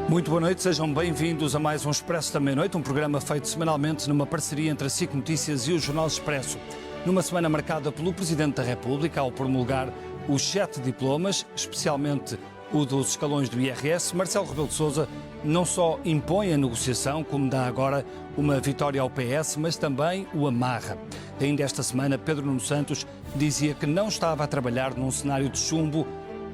Muito boa noite, sejam bem-vindos a mais um Expresso da Meia-Noite, um programa feito semanalmente numa parceria entre a SIC Notícias e o Jornal Expresso. Numa semana marcada pelo Presidente da República, ao promulgar os 7 diplomas, especialmente o dos escalões do IRS, Marcelo Rebelo de Sousa não só impõe a negociação, como dá agora uma vitória ao PS, mas também o amarra. Ainda esta semana, Pedro Nuno Santos dizia que não estava a trabalhar num cenário de chumbo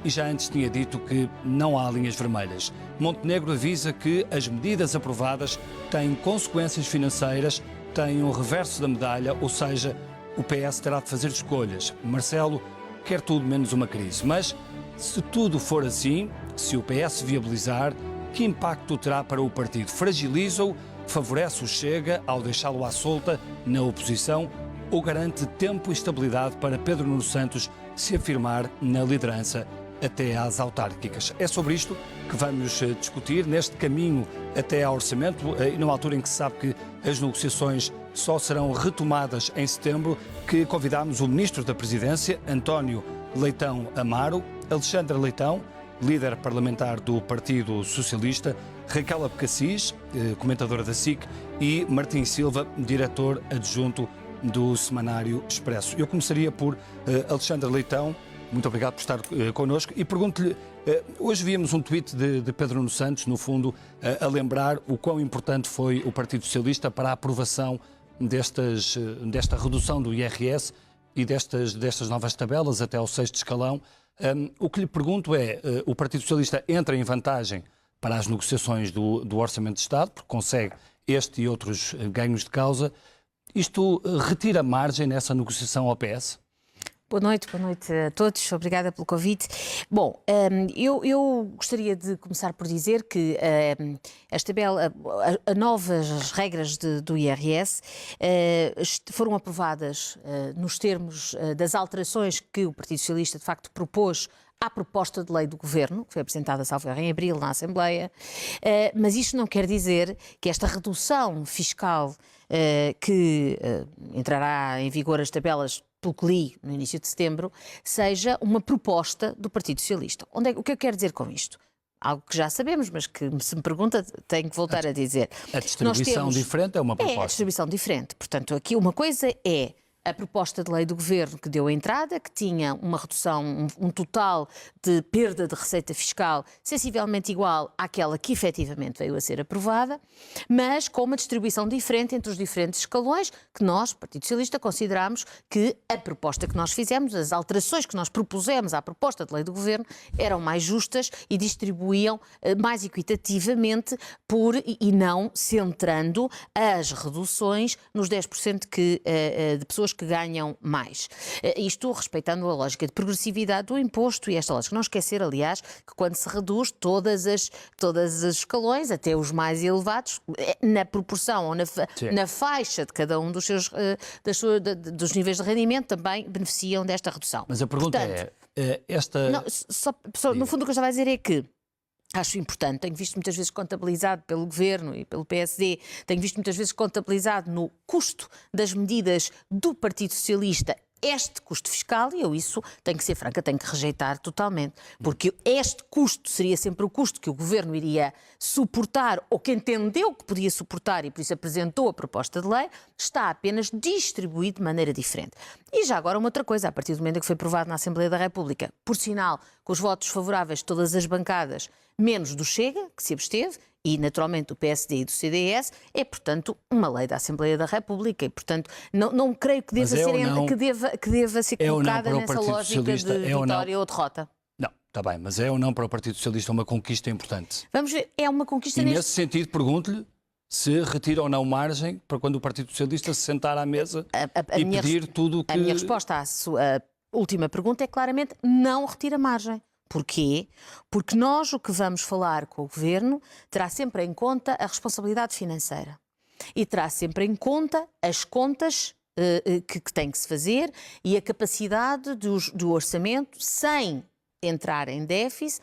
e já antes tinha dito que não há linhas vermelhas. Montenegro avisa que as medidas aprovadas têm consequências financeiras, têm um reverso da medalha, ou seja, o PS terá de fazer escolhas. Marcelo quer tudo menos uma crise. Mas, se tudo for assim, se o PS viabilizar, que impacto terá para o partido? Fragiliza-o, favorece o Chega ao deixá-lo à solta na oposição ou garante tempo e estabilidade para Pedro Nuno Santos se afirmar na liderança até às autárquicas? É sobre isto que vamos discutir neste caminho até ao orçamento e numa altura em que se sabe que as negociações só serão retomadas em setembro, que convidámos o Ministro da Presidência, António Leitão Amaro, Alexandra Leitão, líder parlamentar do Partido Socialista, Raquel Abcacis, comentadora da SIC, e Martim Silva, diretor adjunto do Semanário Expresso. Eu começaria por Alexandra Leitão. Muito obrigado por estar connosco e pergunto-lhe, hoje víamos um tweet de Pedro Nuno Santos, no fundo, a lembrar o quão importante foi o Partido Socialista para a aprovação desta redução do IRS e destas novas tabelas até ao 6º escalão. O que lhe pergunto é, o Partido Socialista entra em vantagem para as negociações do Orçamento de Estado, porque consegue este e outros ganhos de causa. Isto retira margem nessa negociação ao PS? Boa noite a todos, obrigada pelo convite. Bom, eu gostaria de começar por dizer que as novas regras do IRS foram aprovadas nos termos das alterações que o Partido Socialista de facto propôs à proposta de lei do Governo, que foi apresentada, salvo erro, em abril na Assembleia, mas isto não quer dizer que esta redução fiscal que entrará em vigor as tabelas, pelo que li no início de setembro, seja uma proposta do Partido Socialista. O que eu quero dizer com isto? Algo que já sabemos, mas que se me pergunta, tenho que voltar a dizer. A distribuição diferente é uma proposta. É a distribuição diferente. Portanto, aqui uma coisa é a proposta de lei do Governo que deu a entrada, que tinha uma redução, um total de perda de receita fiscal sensivelmente igual àquela que efetivamente veio a ser aprovada, mas com uma distribuição diferente entre os diferentes escalões, que nós, Partido Socialista, consideramos que a proposta que nós fizemos, as alterações que nós propusemos à proposta de lei do Governo, eram mais justas e distribuíam mais equitativamente e não centrando as reduções nos 10% de pessoas que ganham mais. Isto respeitando a lógica de progressividade do imposto e esta lógica. Não esquecer, aliás, que quando se reduz todas as escalões, até os mais elevados, na proporção ou na faixa de cada um dos níveis de rendimento, também beneficiam desta redução. Mas a pergunta esta... Não, no fundo o que eu estava a dizer é que acho importante, tenho visto muitas vezes contabilizado pelo Governo e pelo PSD, tenho visto muitas vezes contabilizado no custo das medidas do Partido Socialista este custo fiscal, e eu isso, tenho que ser franca, tenho que rejeitar totalmente, porque este custo seria sempre o custo que o Governo iria suportar, ou que entendeu que podia suportar e por isso apresentou a proposta de lei, está apenas distribuído de maneira diferente. E já agora uma outra coisa, a partir do momento em que foi aprovado na Assembleia da República, por sinal, com os votos favoráveis de todas as bancadas, menos do Chega, que se absteve, e naturalmente do PSD e do CDS, é portanto uma lei da Assembleia da República e portanto não creio que deva ser colocada nessa lógica de vitória ou derrota. Não, está bem, mas é ou não para o Partido Socialista uma conquista importante? Vamos ver, é uma conquista nesse sentido, pergunto-lhe se retira ou não margem para quando o Partido Socialista se sentar à mesa e pedir tudo o que... A minha resposta à sua última pergunta é claramente não retira margem. Porquê? Porque nós o que vamos falar com o Governo terá sempre em conta a responsabilidade financeira e terá sempre em conta as contas que tem que se fazer e a capacidade do orçamento, sem entrar em déficit,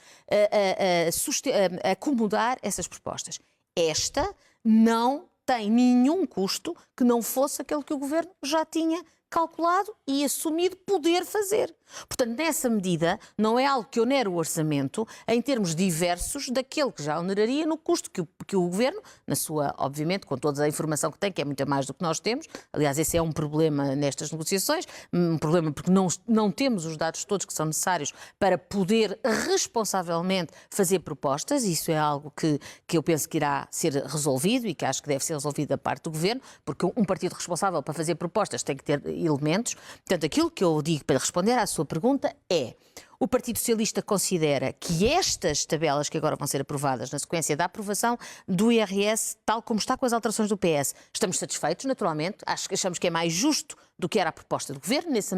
a acomodar essas propostas. Esta não tem nenhum custo que não fosse aquele que o Governo já tinha calculado e assumido poder fazer. Portanto, nessa medida, não é algo que onere o orçamento em termos diversos daquele que já oneraria no custo que o Governo, na sua, obviamente, com toda a informação que tem, que é muito mais do que nós temos, aliás, esse é um problema nestas negociações, um problema porque não temos os dados todos que são necessários para poder responsavelmente fazer propostas, isso é algo que eu penso que irá ser resolvido e que acho que deve ser resolvido da parte do Governo, porque um partido responsável para fazer propostas tem que ter elementos. Portanto, aquilo que eu digo para responder à sua pergunta é: o Partido Socialista considera que estas tabelas que agora vão ser aprovadas na sequência da aprovação do IRS, tal como está com as alterações do PS, estamos satisfeitos, naturalmente, achamos que é mais justo do que era a proposta do Governo, nessa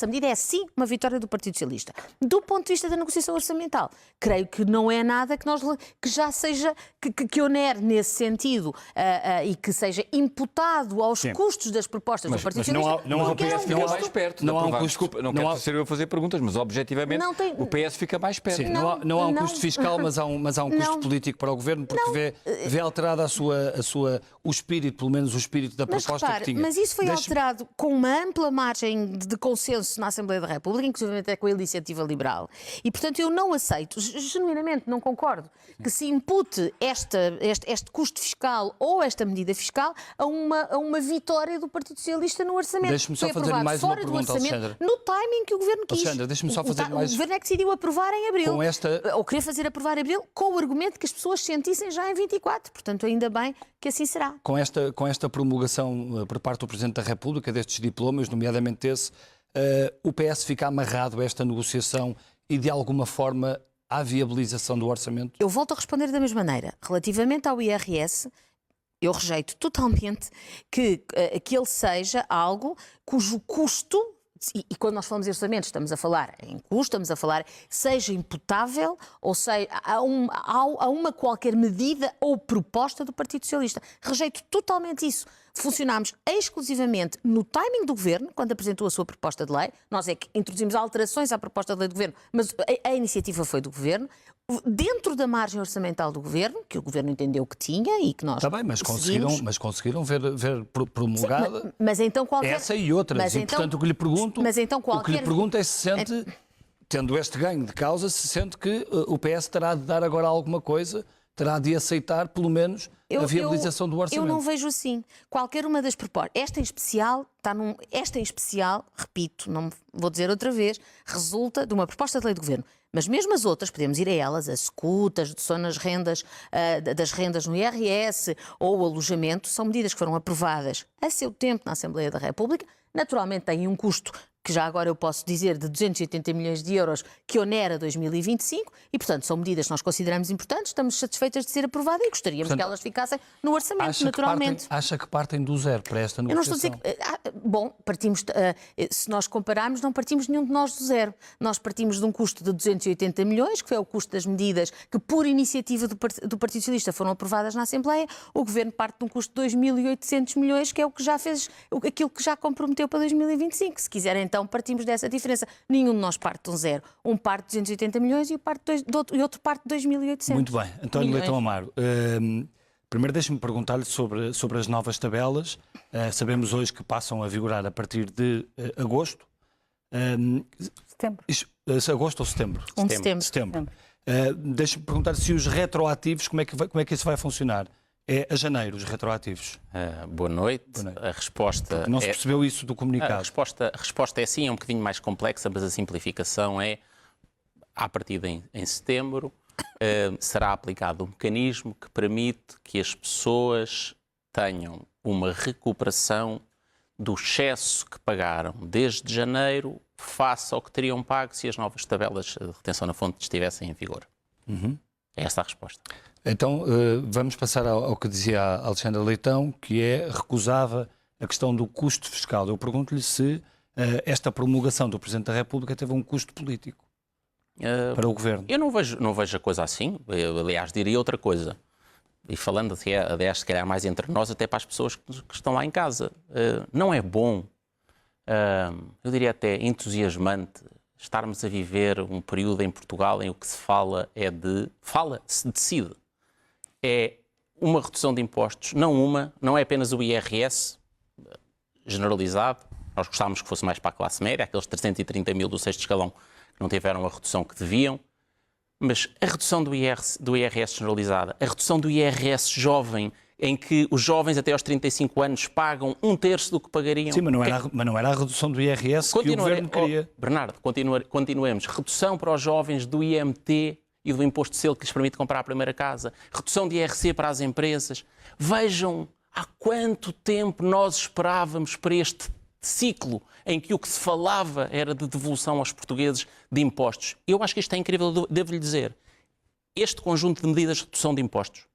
medida é sim uma vitória do Partido Socialista. Do ponto de vista da negociação orçamental, creio que não é nada que já seja, que onere nesse sentido e que seja imputado aos custos das propostas do Partido Socialista. Não há o PS fica mais perto. Não há um custo. Desculpa, não quero ser eu a fazer perguntas, mas objetivamente o PS fica mais perto. Sim, não há um custo fiscal, mas há um custo político para o Governo, porque vê alterado o espírito, pelo menos o espírito da proposta que tinha. Mas isso foi alterado com uma ampla margem de consenso na Assembleia da República, inclusive até com a Iniciativa Liberal. E, portanto, eu não aceito, genuinamente não concordo, que se impute este custo fiscal ou esta medida fiscal a uma vitória do Partido Socialista no orçamento. Deixe-me só fazer mais uma pergunta, Alexandra. No timing que o Governo quis. Alexandra, deixe-me só fazer mais... O Governo é que decidiu aprovar em abril. Com ou queria fazer aprovar em abril com o argumento que as pessoas sentissem já em 24. Portanto, ainda bem que assim será. Com esta promulgação por parte do Presidente da República destes diplomas, nomeadamente esse, o PS fica amarrado a esta negociação e, de alguma forma, à viabilização do orçamento? Eu volto a responder da mesma maneira. Relativamente ao IRS, eu rejeito totalmente que ele seja algo cujo custo, e quando nós falamos em orçamento estamos a falar em custo, estamos a falar seja imputável ou seja a uma qualquer medida ou proposta do Partido Socialista. Rejeito totalmente isso. Funcionámos exclusivamente no timing do Governo, quando apresentou a sua proposta de lei. Nós é que introduzimos alterações à proposta de lei do Governo, mas a iniciativa foi do Governo, dentro da margem orçamental do Governo, que o Governo entendeu que tinha e que nós Está bem, mas conseguiram ver promulgada. Sim, mas então qualquer... essa e outras. E, portanto, o que lhe pergunto é se sente, tendo este ganho de causa, se sente que o PS terá de dar agora alguma coisa, terá de aceitar, pelo menos, a viabilização do orçamento. Eu não vejo assim. Qualquer uma das propostas, esta em especial, repito, não vou dizer outra vez, resulta de uma proposta de lei do Governo. Mas mesmo as outras, podemos ir a elas, as escutas, dedução nas rendas, das rendas no IRS ou o alojamento, são medidas que foram aprovadas a seu tempo na Assembleia da República. Naturalmente têm um custo que já agora eu posso dizer de 280 milhões de euros, que onera 2025, e, portanto, são medidas que nós consideramos importantes, estamos satisfeitas de ser aprovada e gostaríamos que elas ficassem no orçamento, naturalmente. Acha que partem do zero para esta negociação? Eu não estou a dizer que... Bom, se nós compararmos, não partimos nenhum de nós do zero. Nós partimos de um custo de 280 milhões, que foi o custo das medidas que, por iniciativa do Partido Socialista, foram aprovadas na Assembleia. O Governo parte de um custo de 2.800 milhões, que é o que já fez, aquilo que já comprometeu para 2025. Se quiserem, então, partimos dessa diferença. Nenhum de nós parte de um zero. Um parte de 280 milhões e outro parte de 2.800. Muito bem. António Leitão Amaro, primeiro deixe-me perguntar-lhe sobre as novas tabelas. Sabemos hoje que passam a vigorar a partir de agosto. Setembro. Agosto ou setembro? Setembro. Deixe-me perguntar se os retroativos, como é que isso vai funcionar? É a janeiro, os retroativos. Boa noite. A resposta... Porque não se percebeu isso do comunicado. A resposta é sim, é um bocadinho mais complexa, mas a simplificação é, à partida em setembro, será aplicado um mecanismo que permite que as pessoas tenham uma recuperação do excesso que pagaram desde janeiro face ao que teriam pago se as novas tabelas de retenção na fonte estivessem em vigor. É esta a resposta. Então, vamos passar ao que dizia a Alexandra Leitão, que recusava a questão do custo fiscal. Eu pergunto-lhe se esta promulgação do Presidente da República teve um custo político para o Governo. Eu não vejo a coisa assim. Eu, aliás, diria outra coisa. E falando até, se calhar, mais entre nós, até para as pessoas que estão lá em casa. Não é bom, eu diria até entusiasmante, estarmos a viver um período em Portugal em que o que se fala se decide. É uma redução de impostos, não é apenas o IRS generalizado, Nós gostávamos que fosse mais para a classe média, aqueles 330 mil do sexto escalão que não tiveram a redução que deviam. Mas a redução do IRS generalizada, a redução do IRS jovem, em que os jovens até aos 35 anos pagam 1/3 do que pagariam. Sim, mas não era a redução do IRS que o Governo queria. Bernardo, continuemos. Redução para os jovens do IMT e do imposto de selo que lhes permite comprar a primeira casa. Redução de IRC para as empresas. Vejam há quanto tempo nós esperávamos para este ciclo em que o que se falava era de devolução aos portugueses de impostos. Eu acho que isto é incrível, devo-lhe dizer. Este conjunto de medidas de redução de impostos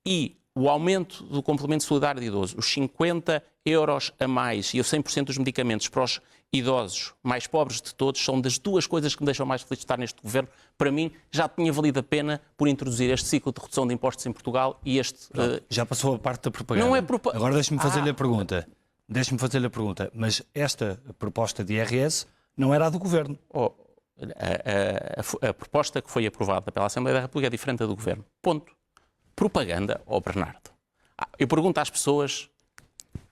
e o aumento do complemento solidário de idoso, os 50 euros a mais e o 100% dos medicamentos para os idosos mais pobres de todos, são das duas coisas que me deixam mais feliz de estar neste governo. Para mim, já tinha valido a pena por introduzir este ciclo de redução de impostos em Portugal e este... Já passou a parte da propaganda. Não é Agora deixe-me fazer-lhe a pergunta. Deixe-me pergunta. Mas esta proposta de IRS não era a do governo? A proposta que foi aprovada pela Assembleia da República é diferente da do governo. Ponto. Propaganda, Bernardo. Eu pergunto às pessoas,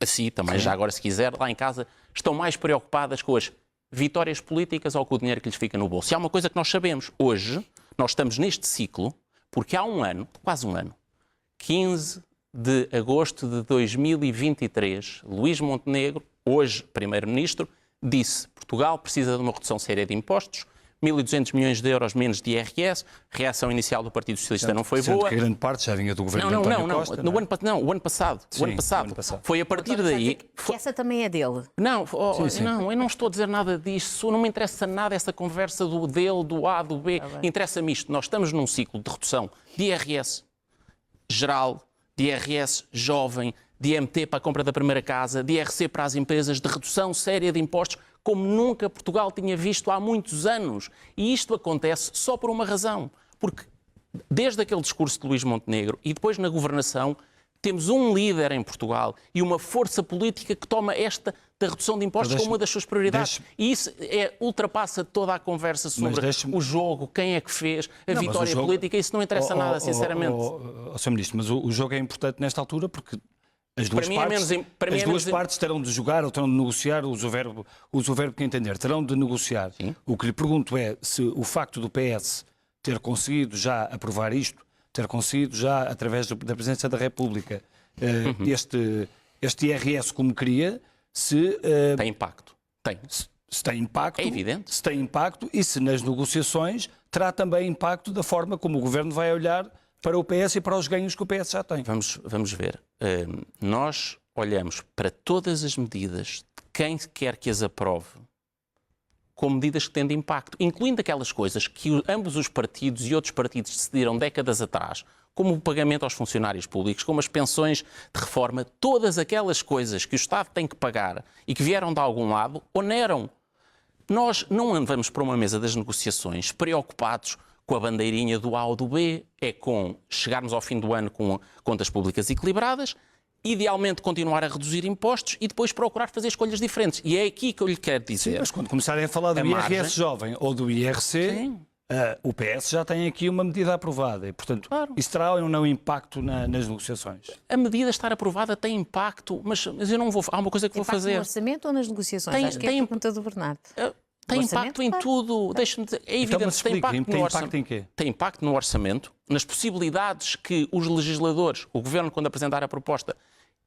assim também, já agora se quiser, lá em casa, estão mais preocupadas com as vitórias políticas ou com o dinheiro que lhes fica no bolso? E há uma coisa que nós sabemos. Hoje, nós estamos neste ciclo, porque há um ano, quase um ano, 15 de agosto de 2023, Luís Montenegro, hoje Primeiro-Ministro, disse: Portugal precisa de uma redução séria de impostos, 1.200 milhões de euros menos de IRS, reação inicial do Partido Socialista não foi boa. Que grande parte já vinha do governo de António Costa. O ano passado. Sim, o ano passado. Foi a partir daí... Que essa também é dele. Não, eu não estou a dizer nada disso, não me interessa nada essa conversa do dele, do A, do B. Interessa-me isto. Nós estamos num ciclo de redução de IRS geral, de IRS jovem, de IMT para a compra da primeira casa, de IRC para as empresas, de redução séria de impostos, como nunca Portugal tinha visto há muitos anos. E isto acontece só por uma razão. Porque desde aquele discurso de Luís Montenegro e depois na governação, temos um líder em Portugal e uma força política que toma esta da redução de impostos como uma das suas prioridades. E isso ultrapassa toda a conversa sobre o jogo, quem é que fez, a vitória política. Isso não interessa nada, sinceramente. Sr. Ministro, mas o jogo é importante nesta altura porque... As duas partes terão de jogar ou terão de negociar, uso o verbo que entender, terão de negociar. Sim. O que lhe pergunto é se o facto do PS ter conseguido já aprovar isto, ter conseguido já, através da Presidência da República, este IRS como queria, se... tem impacto. Tem. Se tem impacto. É evidente. Se tem impacto e se nas negociações terá também impacto da forma como o Governo vai olhar para o PS e para os ganhos que o PS já tem. Vamos ver. Nós olhamos para todas as medidas de quem quer que as aprove como medidas que têm de impacto, incluindo aquelas coisas que ambos os partidos e outros partidos decidiram décadas atrás, como o pagamento aos funcionários públicos, como as pensões de reforma, todas aquelas coisas que o Estado tem que pagar e que vieram de algum lado, oneram. Nós não andamos para uma mesa das negociações preocupados com a bandeirinha do A ou do B, é com chegarmos ao fim do ano com contas públicas equilibradas, idealmente continuar a reduzir impostos e depois procurar fazer escolhas diferentes. E é aqui que eu lhe quero dizer... Sim, mas quando começarem a falar do IRS jovem ou do IRC, o PS já tem aqui uma medida aprovada e, portanto, isso terá ou não impacto nas negociações? A medida estar aprovada tem impacto, mas eu não vou... Há uma coisa que vou fazer... Tem impacto no orçamento ou nas negociações? Acho que é a pergunta do Bernardo. Tem impacto em tudo. Deixa-me dizer. É evidente que tem impacto no orçamento. Em quê? Tem impacto no orçamento, nas possibilidades que os legisladores, o Governo, quando apresentar a proposta,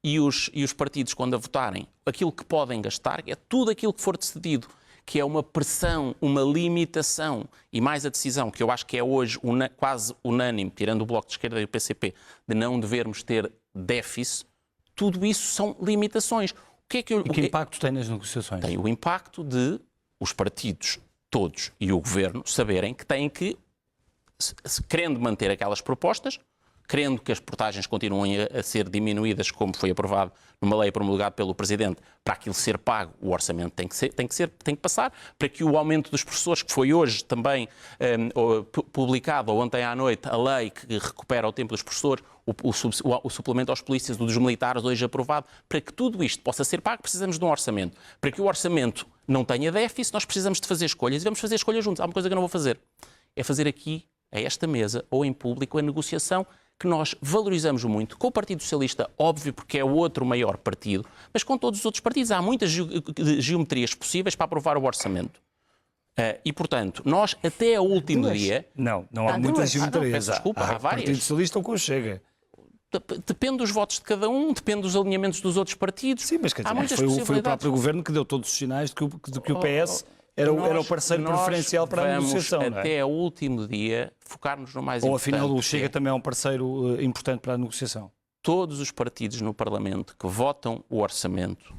e os partidos, quando a votarem, aquilo que podem gastar, é tudo aquilo que for decidido, que é uma pressão, uma limitação, e mais a decisão, que eu acho que é hoje quase unânime, tirando o Bloco de Esquerda e o PCP, de não devermos ter déficit, tudo isso são limitações. E que impacto tem nas negociações? Tem o impacto de os partidos todos e o Governo saberem que têm que, querendo manter aquelas propostas, querendo que as portagens continuem a ser diminuídas, como foi aprovado numa lei promulgada pelo Presidente, para aquilo ser pago, o orçamento tem que passar, para que o aumento dos professores, que foi hoje também publicado, ou ontem à noite, a lei que recupera o tempo dos professores, o suplemento aos polícias, dos militares, hoje aprovado, para que tudo isto possa ser pago, precisamos de um orçamento. Para que o orçamento não tenha déficit, nós precisamos de fazer escolhas, e vamos fazer escolhas juntos. Há uma coisa que eu não vou fazer, é fazer aqui, a esta mesa, ou em público, a negociação que nós valorizamos muito, com o Partido Socialista, óbvio, porque é o outro maior partido, mas com todos os outros partidos. Há muitas geometrias possíveis para aprovar o orçamento. E, portanto, nós até ao último dia... Não há muitas geometrias. Desculpa, há várias. O Partido Socialista ou com o Chega. Depende dos votos de cada um, depende dos alinhamentos dos outros partidos. Sim, mas foi o próprio governo que deu todos os sinais de que o PS era o parceiro preferencial para a negociação. Vamos até ao último dia focar-nos no mais importante. Ou afinal o Chega também é um parceiro importante para a negociação. Todos os partidos no Parlamento que votam o orçamento,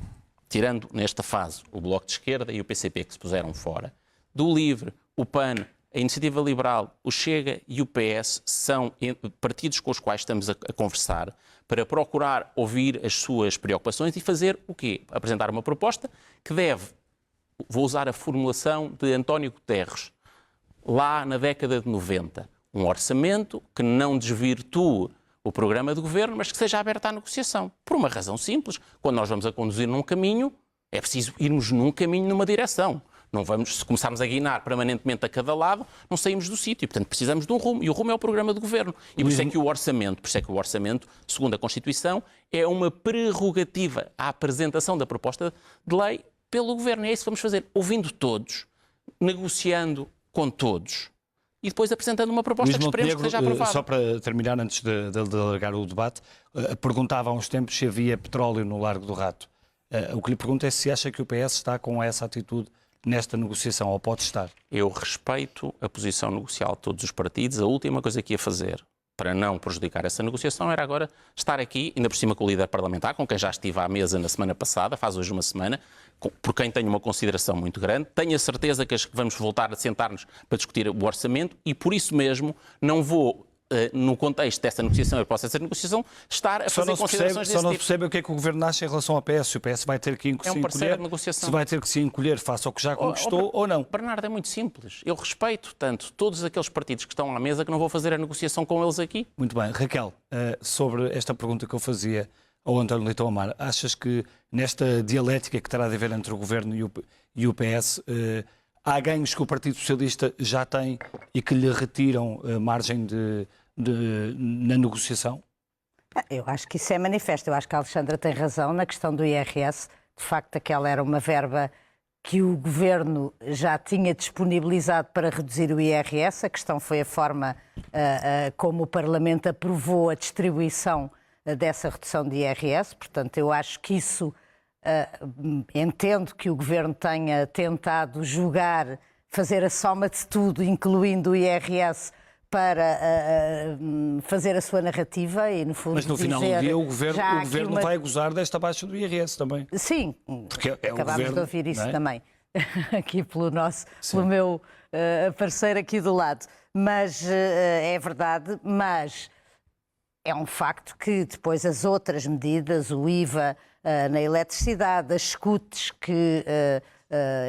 tirando nesta fase o Bloco de Esquerda e o PCP que se puseram fora, do LIVRE, o PAN, a Iniciativa Liberal, o Chega e o PS são partidos com os quais estamos a conversar para procurar ouvir as suas preocupações e fazer o quê? Apresentar uma proposta que deve, vou usar a formulação de António Guterres, lá na década de 90, um orçamento que não desvirtue o programa de governo, mas que seja aberto à negociação. Por uma razão simples, quando nós vamos a conduzir num caminho, é preciso irmos num caminho, numa direção. Não vamos, se começarmos a guinar permanentemente a cada lado, não saímos do sítio. Portanto, precisamos de um rumo. E o rumo é o programa de governo. E por isso é que o orçamento, segundo a Constituição, é uma prerrogativa à apresentação da proposta de lei pelo governo. E é isso que vamos fazer, ouvindo todos, negociando com todos e depois apresentando uma proposta que esperemos que seja aprovada. Só para terminar, antes de alargar o debate, perguntava há uns tempos se havia petróleo no Largo do Rato. O que lhe pergunto é se acha que o PS está com essa atitude nesta negociação, ou pode estar? Eu respeito a posição negocial de todos os partidos. A última coisa que ia fazer para não prejudicar essa negociação era agora estar aqui, ainda por cima com o líder parlamentar, com quem já estive à mesa na semana passada, faz hoje uma semana, por quem tenho uma consideração muito grande. Tenho a certeza que vamos voltar a sentar-nos para discutir o orçamento e, por isso mesmo, não vou, no contexto dessa negociação e processo dessa negociação, estar a fazer considerações desse tipo. Só não se percebe o que é que o Governo acha em relação ao PS. Se o PS vai ter que se encolher, se vai ter que se encolher face ao que já conquistou ou não. Bernardo, é muito simples. Eu respeito tanto todos aqueles partidos que estão à mesa que não vou fazer a negociação com eles aqui. Muito bem. Raquel, sobre esta pergunta que eu fazia ao António Leitão Amar, achas que nesta dialética que terá de haver entre o Governo e o PS, há ganhos que o Partido Socialista já tem e que lhe retiram margem na negociação? Eu acho que isso é manifesto. Eu acho que a Alexandra tem razão na questão do IRS. De facto, aquela era uma verba que o Governo já tinha disponibilizado para reduzir o IRS. A questão foi a forma como o Parlamento aprovou a distribuição dessa redução de IRS. Portanto, eu acho que isso... entendo que o Governo tenha tentado fazer a soma de tudo, incluindo o IRS, para fazer a sua narrativa e, no fundo, mas no final do dia o Governo vai gozar desta baixa do IRS também. Sim, porque acabámos de ouvir isso também, aqui pelo meu parceiro aqui do lado. Mas é verdade, mas é um facto que depois as outras medidas, o IVA na eletricidade, as escutes que...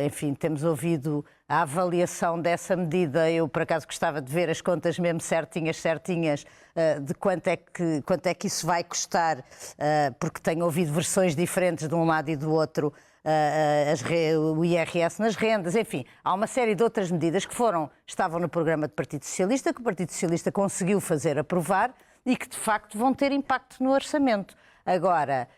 enfim, temos ouvido a avaliação dessa medida. Eu, por acaso, gostava de ver as contas mesmo certinhas, de quanto é que isso vai custar, porque tenho ouvido versões diferentes de um lado e do outro, o IRS nas rendas, enfim. Há uma série de outras medidas que estavam no programa do Partido Socialista, que o Partido Socialista conseguiu fazer aprovar e que, de facto, vão ter impacto no orçamento. Agora...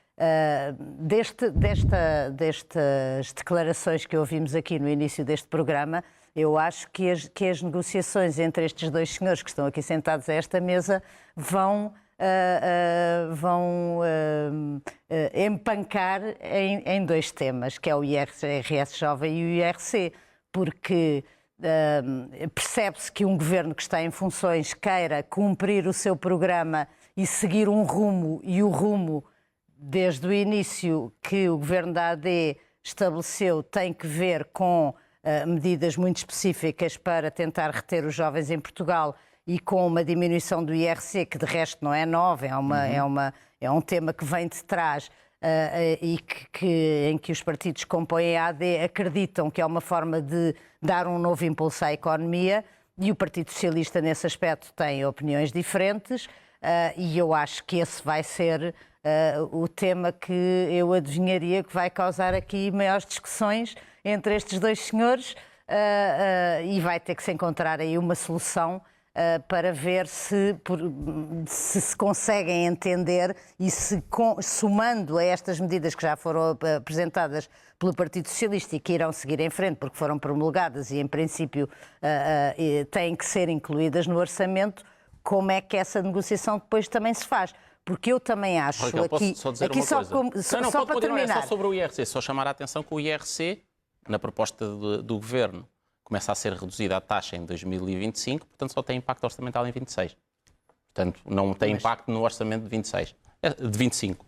destas declarações que ouvimos aqui no início deste programa, eu acho que as negociações entre estes dois senhores que estão aqui sentados a esta mesa vão empancar em dois temas, que é o IRS jovem e o IRC, porque percebe-se que um governo que está em funções queira cumprir o seu programa e seguir um rumo, e o rumo desde o início que o Governo da AD estabeleceu tem que ver com medidas muito específicas para tentar reter os jovens em Portugal e com uma diminuição do IRC, que de resto não é nova, é um tema que vem de trás e em que os partidos que compõem a AD acreditam que é uma forma de dar um novo impulso à economia, e o Partido Socialista nesse aspecto tem opiniões diferentes, e eu acho que esse vai ser... o tema que eu adivinharia que vai causar aqui maiores discussões entre estes dois senhores, e vai ter que se encontrar aí uma solução para ver se se conseguem entender e se, somando a estas medidas que já foram apresentadas pelo Partido Socialista e que irão seguir em frente porque foram promulgadas e, em princípio, têm que ser incluídas no orçamento, como é que essa negociação depois também se faz. Porque eu também acho Raquel, aqui... Posso só dizer aqui uma só, coisa? só para terminar. É só sobre o IRC, só chamar a atenção que o IRC, na proposta do Governo, começa a ser reduzida a taxa em 2025, portanto só tem impacto orçamental em 26. Portanto, não tem impacto no orçamento de 26, de 25.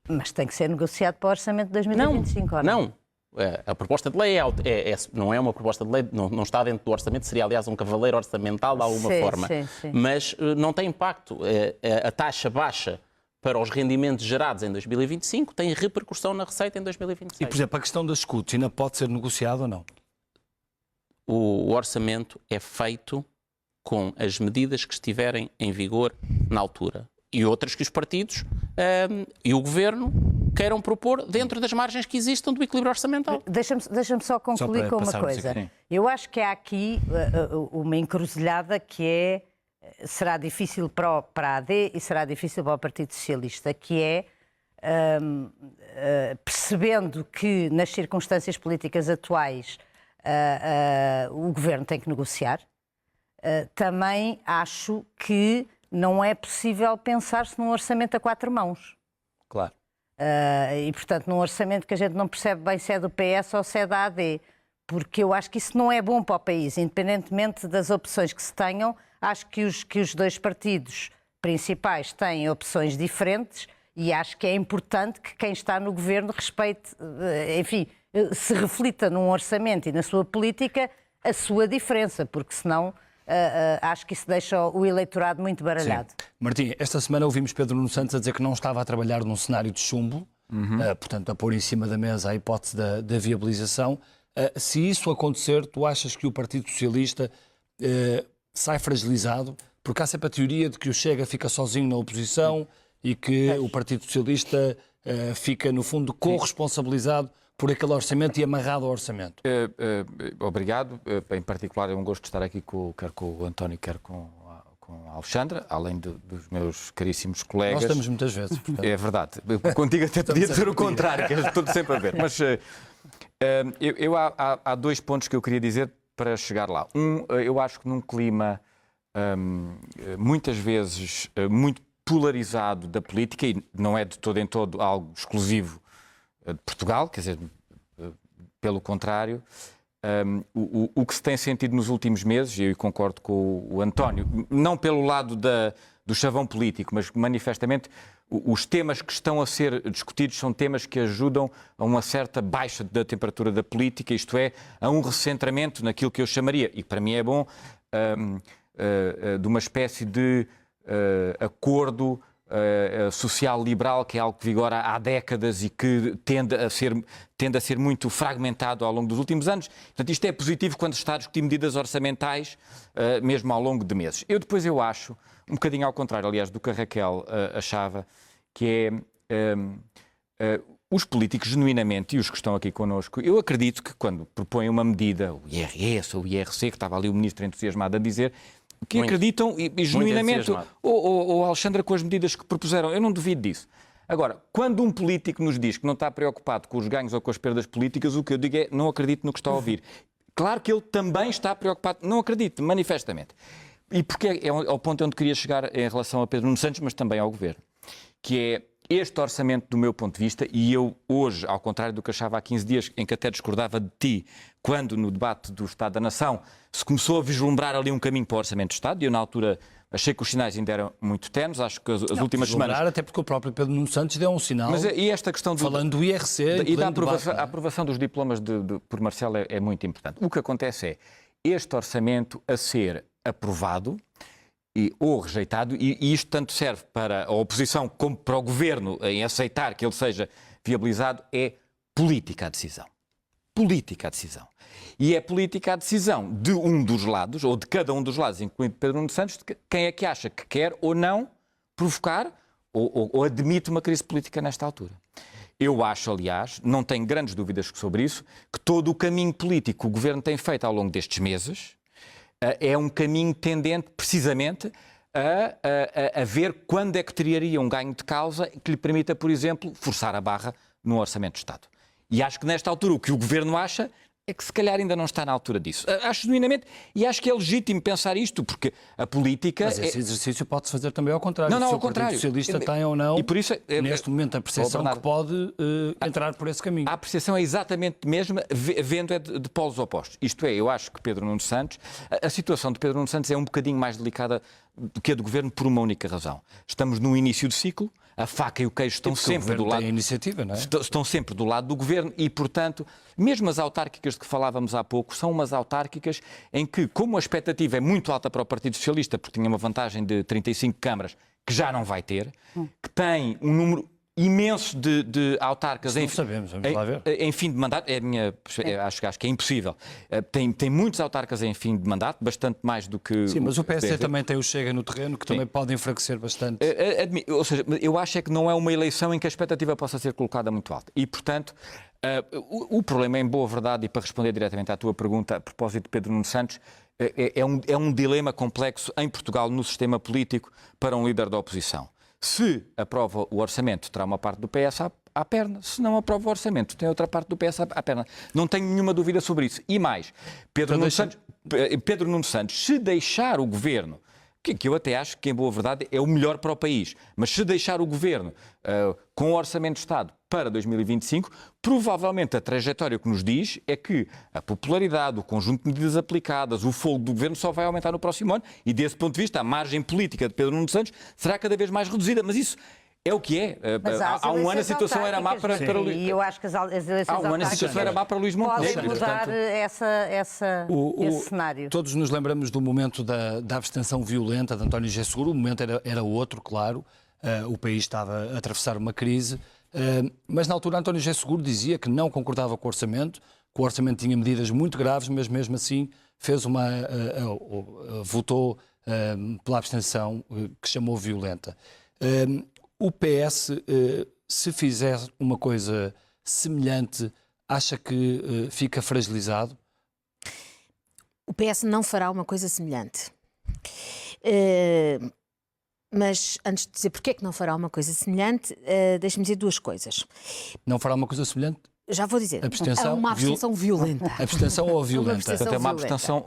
Mas tem que ser negociado para o orçamento de 2025, ou não? Não. A proposta de lei não é uma proposta de lei, não está dentro do orçamento, seria aliás um cavaleiro orçamental de alguma forma. Sim. Mas não tem impacto. A taxa baixa para os rendimentos gerados em 2025 tem repercussão na receita em 2026. E, por exemplo, a questão das escutas ainda pode ser negociada ou não? O orçamento é feito com as medidas que estiverem em vigor na altura e outras que os partidos e o Governo queiram propor dentro das margens que existam do equilíbrio orçamental. Deixa-me só concluir com uma coisa. Eu acho que há aqui uma encruzilhada que será difícil para a AD e será difícil para o Partido Socialista, que é percebendo que nas circunstâncias políticas atuais o Governo tem que negociar, também acho que não é possível pensar-se num orçamento a 4 mãos. Claro. E, portanto, num orçamento que a gente não percebe bem se é do PS ou se é da AD, porque eu acho que isso não é bom para o país, independentemente das opções que se tenham. Acho que os dois partidos principais têm opções diferentes e acho que é importante que quem está no Governo respeite, enfim, se reflita num orçamento e na sua política a sua diferença, porque senão acho que isso deixa o eleitorado muito baralhado. Sim. Martim, esta semana ouvimos Pedro Nuno Santos a dizer que não estava a trabalhar num cenário de chumbo, portanto a pôr em cima da mesa a hipótese da viabilização. Se isso acontecer, tu achas que o Partido Socialista sai fragilizado? Porque há sempre a teoria de que o Chega fica sozinho na oposição e que o Partido Socialista fica, no fundo, corresponsabilizado por aquele orçamento e amarrado ao orçamento. Obrigado. Em particular, é um gosto de estar aqui quer com o António, quer com a Alexandra, além dos meus caríssimos colegas. Nós estamos muitas vezes, portanto. É verdade. Contigo até podia dizer o contrário, que estou sempre a ver. Mas há 2 pontos que eu queria dizer para chegar lá. Eu acho que num clima muitas vezes muito polarizado da política, e não é de todo em todo algo exclusivo de Portugal, quer dizer, pelo contrário, o que se tem sentido nos últimos meses, e eu concordo com o António, não pelo lado do chavão político, mas manifestamente os temas que estão a ser discutidos são temas que ajudam a uma certa baixa da temperatura da política, isto é, a um recentramento naquilo que eu chamaria, e para mim é bom, de uma espécie de acordo social-liberal, que é algo que vigora há décadas e que tende a ser muito fragmentado ao longo dos últimos anos. Portanto, isto é positivo quando se está a discutir medidas orçamentais, mesmo ao longo de meses. Eu acho, um bocadinho ao contrário, aliás, do que a Raquel achava, que é os políticos, genuinamente, e os que estão aqui connosco, eu acredito que quando propõem uma medida, o IRS ou o IRC, que estava ali o ministro entusiasmado a dizer, que muito, acreditam e genuinamente, ou Alexandra, com as medidas que propuseram, eu não duvido disso. Agora, quando um político nos diz que não está preocupado com os ganhos ou com as perdas políticas, o que eu digo é, não acredito no que está a ouvir. Claro que ele também está preocupado, não acredito, manifestamente. E porque é o ponto onde queria chegar em relação a Pedro Nuno Santos, mas também ao Governo, que é este orçamento, do meu ponto de vista, e eu hoje, ao contrário do que achava há 15 dias, em que até discordava de ti, quando no debate do Estado da Nação se começou a vislumbrar ali um caminho para o Orçamento do Estado, e eu na altura achei que os sinais ainda eram muito tenues, acho que as últimas semanas... Até porque o próprio Pedro Nuno Santos deu um sinal, mas, e esta questão falando do IRC... E da aprovação dos diplomas por Marcelo é muito importante. O que acontece é, este orçamento a ser aprovado ou rejeitado, e isto tanto serve para a oposição como para o Governo em aceitar que ele seja viabilizado, é política a decisão. Política a decisão. E é política a decisão de um dos lados, ou de cada um dos lados, incluindo Pedro Nuno Santos, de quem é que acha que quer ou não provocar ou admite uma crise política nesta altura. Eu acho, aliás, não tenho grandes dúvidas sobre isso, que todo o caminho político que o Governo tem feito ao longo destes meses é um caminho tendente, precisamente, a ver quando é que teria um ganho de causa que lhe permita, por exemplo, forçar a barra no Orçamento de Estado. E acho que nesta altura o que o Governo acha é que se calhar ainda não está na altura disso. Acho genuinamente, e acho que é legítimo pensar isto, porque a política... Mas esse exercício pode-se fazer também ao contrário. Não, se ao o contrário. Partido Socialista tem ou não, E por isso, neste momento, a percepção que pode entrar por esse caminho. A apreciação é exatamente a mesma, vendo de polos opostos. Isto é, eu acho que Pedro Nuno Santos, a situação de Pedro Nuno Santos é um bocadinho mais delicada do que a do Governo por uma única razão. Estamos no início do ciclo, a faca e o queijo estão sempre do lado... Tem a iniciativa, não é? Estão sempre do lado do Governo e, portanto, mesmo as autárquicas de que falávamos há pouco, são umas autárquicas em que, como a expectativa é muito alta para o Partido Socialista, porque tinha uma vantagem de 35 câmaras, que já não vai ter, que tem um número imenso de autarcas não sabemos, vamos lá ver. em fim de mandato, acho que é impossível. Tem muitos autarcas em fim de mandato, bastante mais do que... Sim, mas o PSD também tem o Chega no terreno, que também pode enfraquecer bastante. Ou seja, eu acho é que não é uma eleição em que a expectativa possa ser colocada muito alta. E, portanto, o problema, em boa verdade, e para responder diretamente à tua pergunta a propósito de Pedro Nuno Santos, é um dilema complexo em Portugal, no sistema político, para um líder da oposição. Se aprova o orçamento, terá uma parte do PS à perna. Se não aprova o orçamento, tem outra parte do PS à perna. Não tenho nenhuma dúvida sobre isso. E mais, Pedro Nuno Santos, se deixar o Governo, que eu até acho que, em boa verdade, é o melhor para o país, mas se deixar o Governo com o Orçamento de Estado para 2025, provavelmente a trajetória que nos diz é que a popularidade, o conjunto de medidas aplicadas, o fogo do Governo só vai aumentar no próximo ano e, desse ponto de vista, a margem política de Pedro Nuno Santos será cada vez mais reduzida. Mas isso é o que é. Há um ano a situação era má para Luís. E eu acho que as eleições Há um ano a situação era má para Luís Montenegro. podem mudar esse cenário. Todos nos lembramos do momento da abstenção violenta de António José Seguro. O momento era outro, claro. O país estava a atravessar uma crise. Mas na altura António José Seguro dizia que não concordava com o orçamento, que o orçamento tinha medidas muito graves, mas mesmo assim votou pela abstenção que chamou violenta. O PS, se fizer uma coisa semelhante, acha que fica fragilizado? O PS não fará uma coisa semelhante. Mas, antes de dizer porque é que não fará uma coisa semelhante, deixe-me dizer duas coisas. Não fará uma coisa semelhante? Já vou dizer. Abstenção, é uma abstenção violenta. Abstenção ou violenta? Portanto, é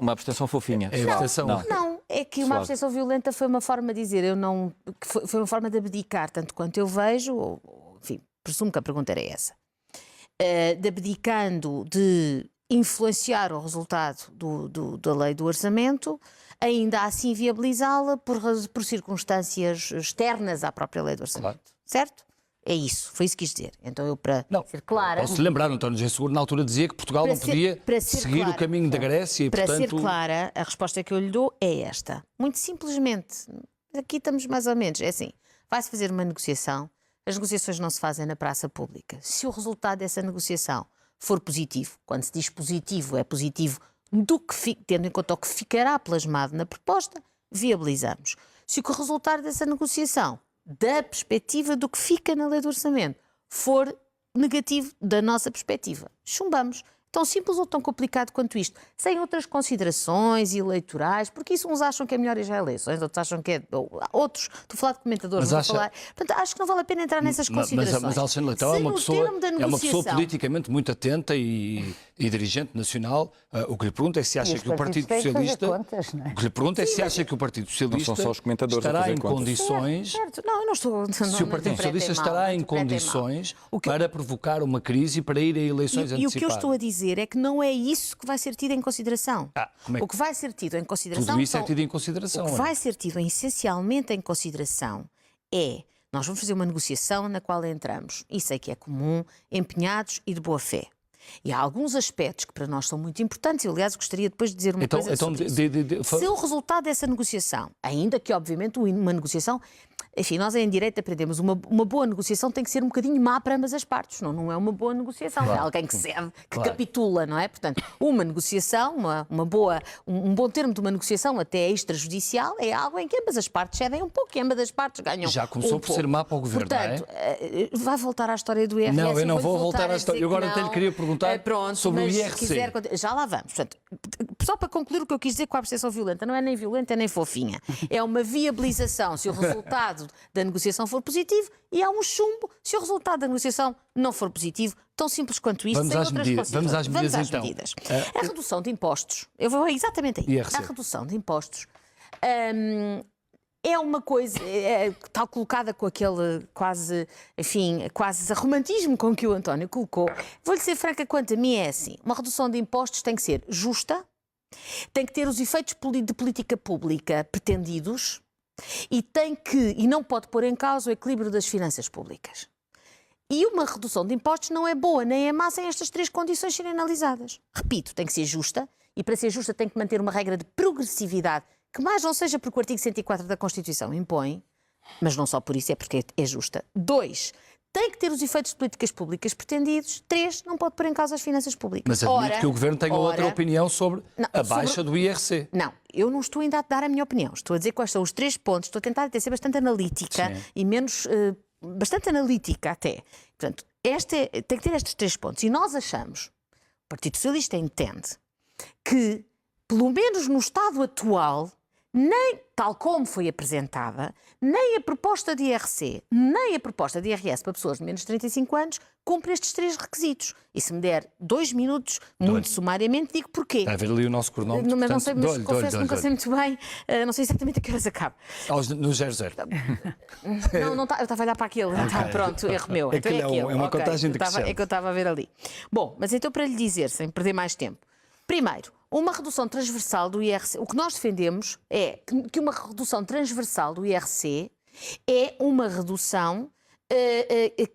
uma abstenção fofinha. É abstenção. Não, é que uma abstenção violenta foi uma forma de dizer, foi uma forma de abdicar, tanto quanto eu vejo, enfim, presumo que a pergunta era essa, de abdicando de influenciar o resultado da lei do orçamento, ainda assim viabilizá-la por circunstâncias externas à própria lei do orçamento. Claro. Certo? É isso, foi isso que quis dizer. Então eu, para ser clara... Posso lembrar, António José Seguro, na altura dizia que Portugal não podia seguir o caminho da Grécia e, para portanto... ser clara, a resposta que eu lhe dou é esta. Muito simplesmente, aqui estamos mais ou menos, é assim, vai-se fazer uma negociação, as negociações não se fazem na praça pública. Se o resultado dessa negociação for positivo, quando se diz positivo, é positivo tendo em conta o que ficará plasmado na proposta, viabilizamos. Se o resultado dessa negociação, da perspectiva do que fica na lei do orçamento, for negativo da nossa perspectiva, chumbamos. Tão simples ou tão complicado quanto isto, sem outras considerações eleitorais, porque isso uns acham que é melhor ir já a eleições, outros acham que é... Outros, estou a falar de comentadores, não estou a falar... Portanto, acho que não vale a pena entrar nessas considerações. Mas Alexandre Leitão é uma pessoa politicamente muito atenta e dirigente nacional. O que lhe pergunto é se acha que o Partido Socialista... O que lhe pergunto é se acha que o Partido Socialista estará em condições... Não, eu não estou... Se o Partido Socialista estará em condições para provocar uma crise e para ir a eleições antecipadas. E o que eu estou a dizer é que não é isso que vai ser tido em consideração. O que vai ser tido em consideração... Tudo isso é tido em consideração. O que vai ser tido essencialmente em consideração é... Nós vamos fazer uma negociação na qual entramos, e sei que é comum, empenhados e de boa fé. E há alguns aspectos que para nós são muito importantes, e aliás gostaria depois de dizer uma coisa sobre isso. Se o resultado dessa negociação, ainda que obviamente uma negociação... Enfim, nós em direito aprendemos uma boa negociação tem que ser um bocadinho má para ambas as partes, não é uma boa negociação, é alguém que cede, que capitula, não é? Portanto, uma negociação, um bom termo de uma negociação até extrajudicial é algo em que ambas as partes cedem um pouco e ambas as partes ganham Já começou por ser má para o Governo, portanto, não é? Vai voltar à história do IRS? Não, eu não vou voltar à história. Eu agora até lhe queria perguntar sobre o IRC. Já lá vamos. Portanto, só para concluir o que eu quis dizer com a abstenção violenta, não é nem violenta nem fofinha. É uma viabilização se o resultado da negociação for positivo e há um chumbo se o resultado da negociação não for positivo. Tão simples quanto isto. Vamos às medidas então. A redução de impostos, eu vou exatamente aí. IRC. A redução de impostos é uma coisa, tal colocada com aquele quase romantismo com que o António colocou. Vou-lhe ser franca quanto a mim, é assim: uma redução de impostos tem que ser justa, tem que ter os efeitos de política pública pretendidos e não pode pôr em causa o equilíbrio das finanças públicas. E uma redução de impostos não é boa nem é má sem estas 3 condições serem analisadas. Repito, tem que ser justa e para ser justa tem que manter uma regra de progressividade que mais não seja porque o artigo 104 da Constituição impõe, mas não só por isso, é porque é justa. 2, tem que ter os efeitos de políticas públicas pretendidos. 3, não pode pôr em causa as finanças públicas. Mas admito que o Governo tenha outra opinião sobre a baixa do IRC. Não, eu não estou ainda a dar a minha opinião. Estou a dizer quais são os 3 pontos. Estou a tentar ser bastante analítica e menos... bastante analítica até. Portanto, tem que ter estes 3 pontos. E nós achamos, o Partido Socialista entende, que, pelo menos no estado atual, nem, tal como foi apresentada, nem a proposta de IRC, nem a proposta de IRS para pessoas de menos de 35 anos cumpre estes 3 requisitos. E se me der 2 minutos, muito sumariamente, digo porquê. Está a ver ali o nosso cronómetro. Mas não sei, mas confesso que nunca sei muito bem, não sei exatamente a que horas acaba. No 00. Não, eu estava a olhar para aquele. Pronto, erro meu. É uma contagem de crescente. É que eu estava a ver ali. Bom, mas então para lhe dizer, sem perder mais tempo. Primeiro, uma redução transversal do IRC. O que nós defendemos é que uma redução transversal do IRC é uma redução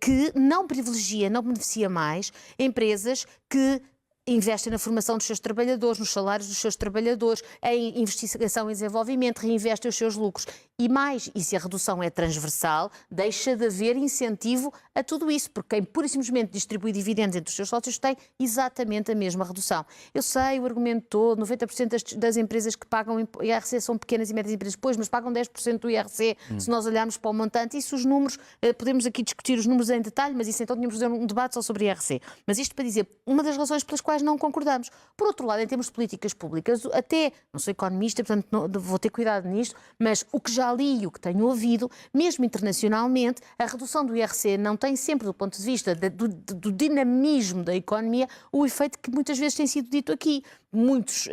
que não privilegia, não beneficia mais empresas que investem na formação dos seus trabalhadores, nos salários dos seus trabalhadores, em investigação e desenvolvimento, reinvestem os seus lucros. E mais, e se a redução é transversal, deixa de haver incentivo a tudo isso, porque quem pura e simplesmente distribui dividendos entre os seus sócios tem exatamente a mesma redução. Eu sei o argumento todo, 90% das empresas que pagam IRC são pequenas e médias empresas, pois, mas pagam 10% do IRC se nós olharmos para o montante. Isso os números, podemos aqui discutir os números em detalhe, mas isso então tínhamos de fazer um debate só sobre IRC. Mas isto para dizer, uma das razões pelas quais não concordamos. Por outro lado, em termos de políticas públicas, até, não sou economista, portanto vou ter cuidado nisto, mas o que já li e o que tenho ouvido, mesmo internacionalmente, a redução do IRC não tem sempre, do ponto de vista do dinamismo da economia, o efeito que muitas vezes tem sido dito aqui. Muitos,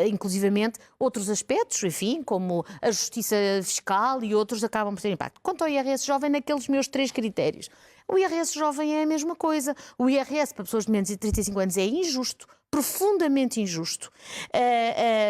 inclusivamente, outros aspectos, enfim, como a justiça fiscal e outros, acabam por ter impacto. Quanto ao IRS jovem, naqueles meus 3 critérios, o IRS jovem é a mesma coisa. O IRS para pessoas de menos de 35 anos é injusto, profundamente injusto,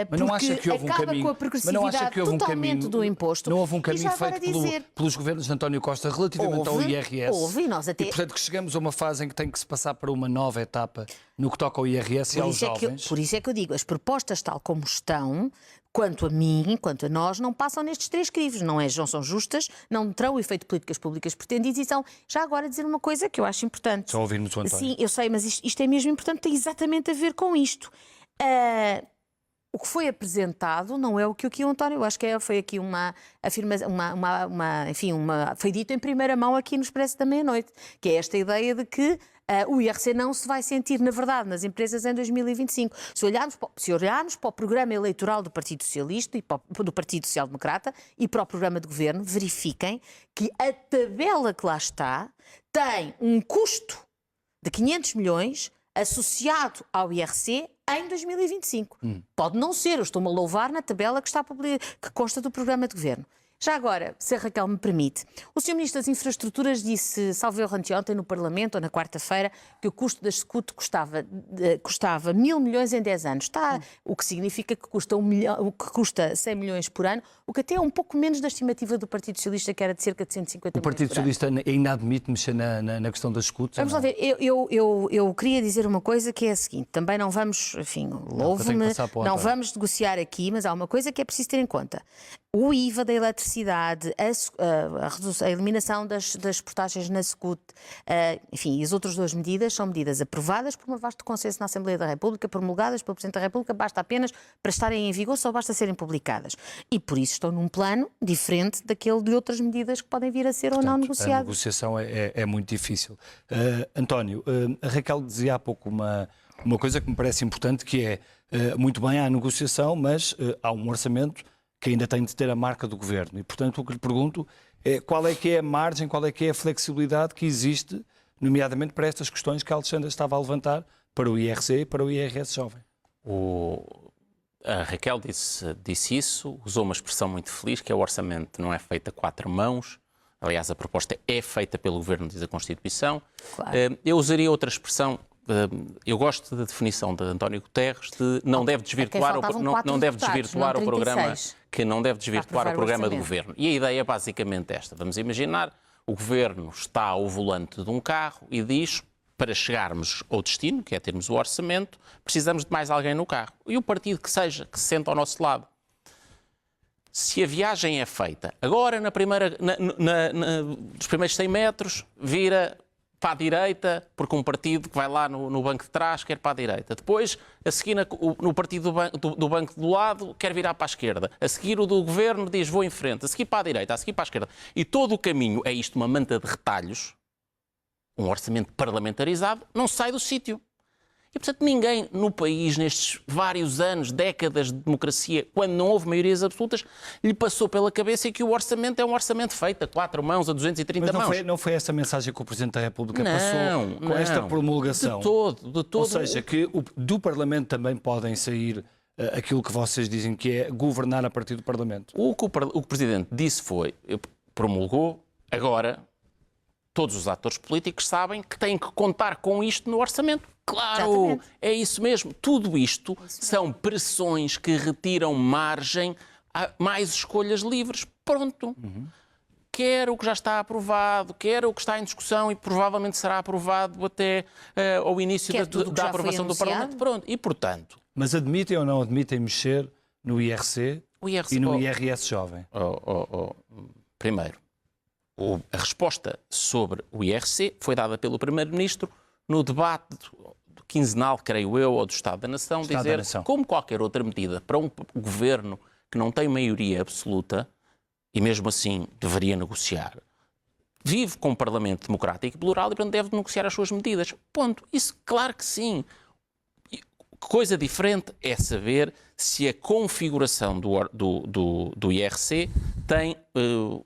mas não acha que houve acaba com a progressividade totalmente do imposto. Não houve um caminho feito pelos governos de António Costa relativamente ao IRS? Houve, e portanto que chegamos a uma fase em que tem que se passar para uma nova etapa no que toca ao IRS e aos jovens. Por isso é que eu digo, as propostas tal como estão, quanto a mim, quanto a nós, não passam nestes 3 crivos. Não são justas, não terão o efeito de políticas públicas pretendidos e são, já agora, dizer uma coisa que eu acho importante. Só ouvirmos o António. Sim, eu sei, mas isto é mesmo importante, tem exatamente a ver com isto. O que foi apresentado não é o que aqui o António, eu acho que foi aqui uma afirmação, foi dito em primeira mão aqui no Expresso da Meia-Noite, que é esta ideia de que o IRC não se vai sentir, na verdade, nas empresas em 2025. Se olharmos para o programa eleitoral do Partido Socialista e do Partido Social Democrata e para o programa de governo, verifiquem que a tabela que lá está tem um custo de 500 milhões associado ao IRC em 2025. Pode não ser, eu estou-me a louvar na tabela que consta do programa de governo. Já agora, se a Raquel me permite, o Sr. Ministro das Infraestruturas disse, salvo erro anteontem no Parlamento, ou na quarta-feira, que o custo da SCUT custava 1.000 milhões em 10 anos. O que significa que custa 100 milhões por ano, o que até é um pouco menos da estimativa do Partido Socialista, que era de cerca de 150 milhões por ano. O Partido Socialista ainda admite mexer na questão das SCUT? Vamos lá ver, eu queria dizer uma coisa que é a seguinte, também não vamos, enfim, louvo-me, não vamos negociar aqui, mas há uma coisa que é preciso ter em conta. O IVA da eletricidade, a eliminação das portagens na SCUT, enfim, e as outras 2 medidas são medidas aprovadas por uma vasto consenso na Assembleia da República, promulgadas pelo Presidente da República, basta apenas para estarem em vigor, só basta serem publicadas. E por isso estão num plano diferente daquele de outras medidas que podem vir a ser ou não negociadas. A negociação é muito difícil. António, a Raquel dizia há pouco uma coisa que me parece importante, que é muito bem à negociação, mas há um orçamento que ainda tem de ter a marca do Governo. E, portanto, o que lhe pergunto é qual é que é a margem, qual é que é a flexibilidade que existe, nomeadamente para estas questões que a Alexandra estava a levantar, para o IRC e para o IRS jovem. A Raquel disse isso, usou uma expressão muito feliz, que é o orçamento não é feito a quatro mãos. Aliás, a proposta é feita pelo Governo, diz a Constituição. Claro. Eu usaria outra expressão. Eu gosto da definição de António Guterres de não deve desvirtuar o programa, que não deve desvirtuar o programa do Governo. E a ideia é basicamente esta. Vamos imaginar, o Governo está ao volante de um carro e diz, para chegarmos ao destino, que é termos o orçamento, precisamos de mais alguém no carro. E o partido que seja, que se senta ao nosso lado. Se a viagem é feita, agora nos primeiros 100 metros, vira para a direita, porque um partido que vai lá no banco de trás quer para a direita. Depois, a seguir no partido do banco do lado, quer virar para a esquerda. A seguir o do Governo diz vou em frente. A seguir para a direita, a seguir para a esquerda. E todo o caminho é isto, uma manta de retalhos, um orçamento parlamentarizado, não sai do sítio. E, portanto, ninguém no país, nestes vários anos, décadas de democracia, quando não houve maiorias absolutas, lhe passou pela cabeça que o orçamento é um orçamento feito a 4 mãos, a 230 mãos. Mas não foi essa mensagem que o Presidente da República passou com esta promulgação? De todo. Ou seja, que do Parlamento também podem sair aquilo que vocês dizem que é governar a partir do Parlamento. O que o Presidente disse foi, promulgou, agora todos os atores políticos sabem que têm que contar com isto no orçamento. Claro, exatamente. É isso mesmo. Tudo isto são pressões que retiram margem a mais escolhas livres. Pronto. Quer o que já está aprovado, quer o que está em discussão e provavelmente será aprovado até ao início da aprovação do Parlamento. Pronto. E, portanto... Mas admitem ou não admitem mexer no IRC e no IRS jovem? Primeiro, a resposta sobre o IRC foi dada pelo Primeiro-Ministro no debate quinzenal, creio eu, ou do Estado da Nação, como qualquer outra medida para um governo que não tem maioria absoluta, e mesmo assim deveria negociar, vive com um Parlamento democrático e plural e, portanto, deve negociar as suas medidas. Ponto. Isso, claro que sim. Coisa diferente é saber se a configuração do IRC tem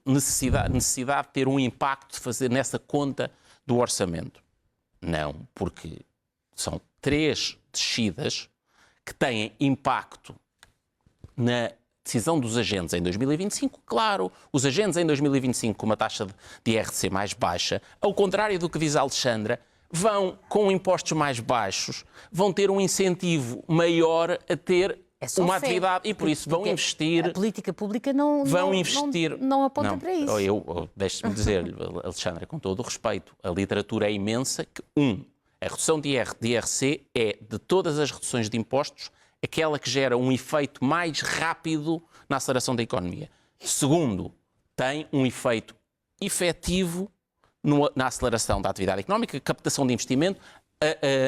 necessidade de ter um impacto de fazer nessa conta do orçamento. Não, porque são 3 descidas que têm impacto na decisão dos agentes em 2025. Claro, os agentes em 2025 com uma taxa de IRC mais baixa, ao contrário do que diz a Alexandra, vão, com impostos mais baixos, vão ter um incentivo maior a ter uma atividade e por isso vão investir. A política pública não aponta para isso. Deixe-me dizer-lhe, Alexandra, com todo o respeito, a literatura é imensa que, a redução de IRC é, de todas as reduções de impostos, aquela que gera um efeito mais rápido na aceleração da economia. Segundo, tem um efeito efetivo na aceleração da atividade económica, captação de investimento,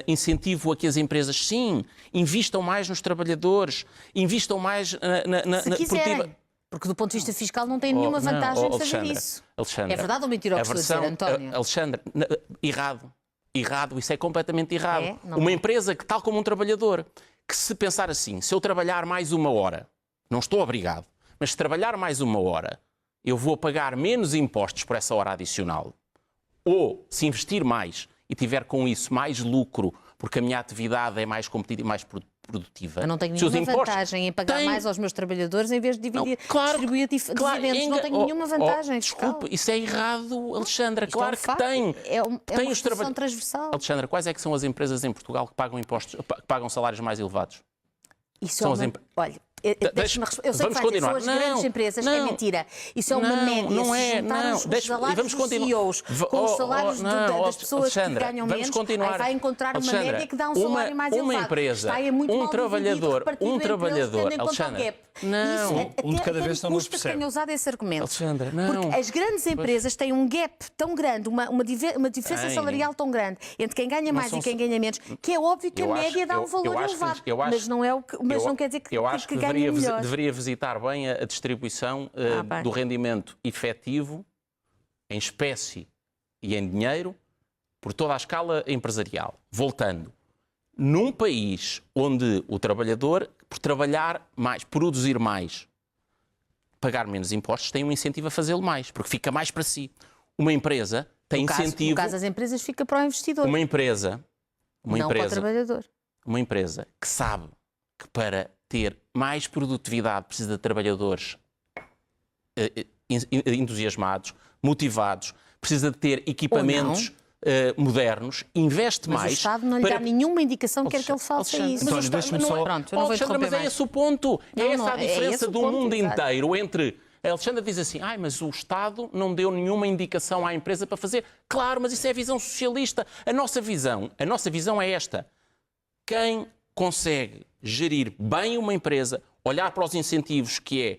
incentivo a que as empresas, sim, invistam mais nos trabalhadores, invistam mais na produtividade. Porque do ponto de vista fiscal não tem nenhuma vantagem de fazer isso. Alexandra, é verdade ou mentira o que estou a dizer, António? Alexandra, errado, isso é completamente errado. Uma empresa que, tal como um trabalhador, que se pensar assim, se eu trabalhar mais 1 hora, não estou obrigado, mas se trabalhar mais 1 hora, eu vou pagar menos impostos por essa hora adicional. Ou, se investir mais e tiver com isso mais lucro, porque a minha atividade é mais competitiva e mais produtiva. Eu não tenho nenhuma vantagem em pagar mais aos meus trabalhadores em vez de distribuir dividendos. Não tenho nenhuma vantagem. Desculpe, isso é errado, Alexandra. Claro que tem. É uma questão transversal. Alexandra, quais é que são as empresas em Portugal que pagam impostos, que pagam salários mais elevados? Isso olha, eu sei que são as grandes empresas, é mentira. Isso é uma média. Não é, os salários dos CEOs com os salários das pessoas que ganham menos, aí vai encontrar uma média que dá um salário mais elevado. Uma empresa, um trabalhador, Alexandra, um de cada vez não nos percebe. Tenho usado esse argumento. Alexandra, não. Porque as grandes empresas têm um gap tão grande, uma diferença salarial tão grande entre quem ganha mais e quem ganha menos, que é óbvio que a média dá um valor elevado. Mas não quer dizer que ganha melhor. Deveria visitar bem a distribuição do rendimento efetivo em espécie e em dinheiro por toda a escala empresarial. Voltando, num país onde o trabalhador, por trabalhar mais, produzir mais, pagar menos impostos, tem um incentivo a fazê-lo mais, porque fica mais para si. Uma empresa tem incentivo... No caso das empresas, fica para o investidor, Uma empresa não para o trabalhador. Uma empresa que sabe que para ter mais produtividade precisa de trabalhadores entusiasmados, motivados, precisa de ter equipamentos modernos, investe Mas mais... o Estado não lhe dá nenhuma indicação que quer que ele faça isso. António, Mas deixa-me só... Pronto, eu não vou Alexandra, interromper mas é mais. esse o ponto. Não, é essa não, a diferença esse o do ponto, mundo exato. inteiro entre... A Alexandra diz assim, mas o Estado não deu nenhuma indicação à empresa para fazer. Claro, mas isso é a visão socialista. A nossa visão é esta. Quem consegue gerir bem uma empresa, olhar para os incentivos, que é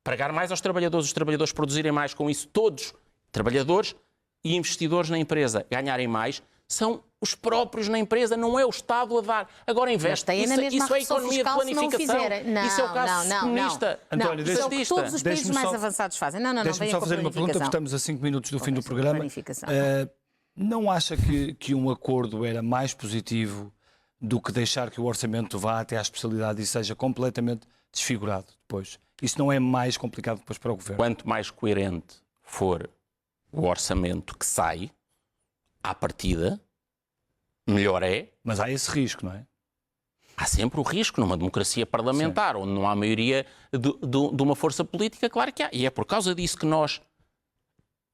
pagar mais aos trabalhadores, os trabalhadores produzirem mais, com isso todos, trabalhadores e investidores na empresa, ganharem mais, são os próprios na empresa, não é o Estado a dar. Agora investe. Mas na mesma Isso é economia de fiscal, se não planificação. fizerem. Não, Isso é o caso comunista. António, isso é o que deixa- todos os países deixa-me mais só- avançados fazem. Não, Deixe-me venha só com fazer uma pergunta, porque planificação. estamos a 5 minutos do fim do Conversa com programa. planificação. Não acha que um acordo era mais positivo do que deixar que o orçamento vá até à especialidade e seja completamente desfigurado depois? Isso não é mais complicado depois para o Governo? Quanto mais coerente for o orçamento que sai, à partida, melhor é. Mas há esse risco, não é? Há sempre o risco numa democracia parlamentar, onde não há maioria de uma força política, claro que há. E é por causa disso que nós,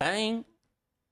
em